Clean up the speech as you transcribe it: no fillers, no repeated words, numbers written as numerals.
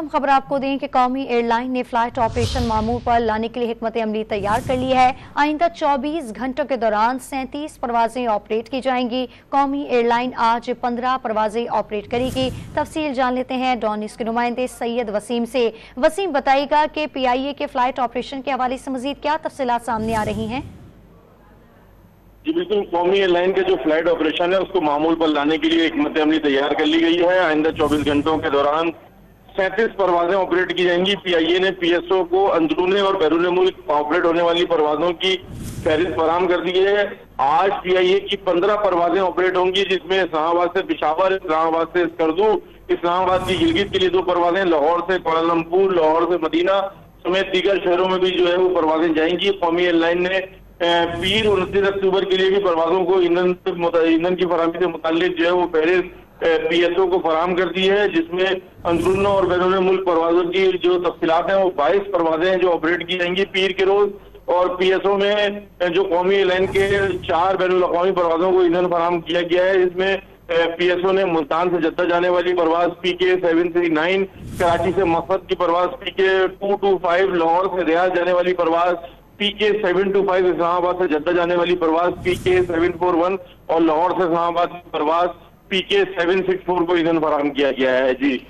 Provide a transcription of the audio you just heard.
अहम खबर आपको दें कि कौमी एयरलाइन ने फ्लाइट ऑपरेशन मामूल पर लाने के लिए हिकमत अमली तैयार कर ली है। आइंदा 24 घंटों के दौरान 37 परवाजें ऑपरेट की जाएंगी। कौमी एयरलाइन आज 15 परवाजें ऑपरेट करेगी। तफसील जान लेते हैं डॉन न्यूज़ के नुमाइंदे सैयद वसीम से। वसीम, बताइएगा कि PIA के फ्लाइट ऑपरेशन के हवाले से मजीद क्या तफसीलात सामने आ रही हैं? जी बिल्कुल, कौमी एयरलाइन के जो फ्लाइट ऑपरेशन है उसको मामूल पर लाने के लिए हिकमत अमली तैयार कर ली गई है। आइंदा 24 घंटों के दौरान 37 परवाजें ऑपरेट की जाएंगी। PIA ने PSO को अंदरूनी और बैरून मुल्क ऑपरेट होने वाली परवाजों की फहरिस्त फराहम कर दी है। आज PIA की 15 परवाजें ऑपरेट होंगी, जिसमें इस्लामाबाद से पेशावर, इस्लामाबाद से स्कर्दू, इस्लामाबाद की गिलगित के लिए 2 परवाजें, लाहौर से कुआलालंपुर, लाहौर से मदीना समेत दीगर शहरों में भी जो है वो परवाजें जाएंगी। कौमी एयरलाइन ने पीर 29 अक्टूबर के लिए भी परवाजों को ईंधन की फराहमी से मुताल्लिक जो है वो फहरिस्त PSO को फराहम कर दी है, जिसमें अंदरून और बैरून मुल्क परवाजों की जो तफसीलात हैं वो 22 परवाजें हैं जो ऑपरेट की जाएंगी पीर के रोज। और PSO में जो कौमी एयरलाइन के 4 बैनुल अक़वामी परवाजों को ईंधन फराहम किया गया है। इसमें PSO ने मुल्तान से जद्दा जाने वाली परवाज PK739, कराची से मकसद की परवाज PK225, लाहौर से रियाद जाने वाली परवाज PK725, इस्लामाबाद से जद्दा जाने वाली परवाज PK741 और लाहौर से इस्लामाबाद की परवाज PK764 को ईंधन फराहम किया गया है। जी।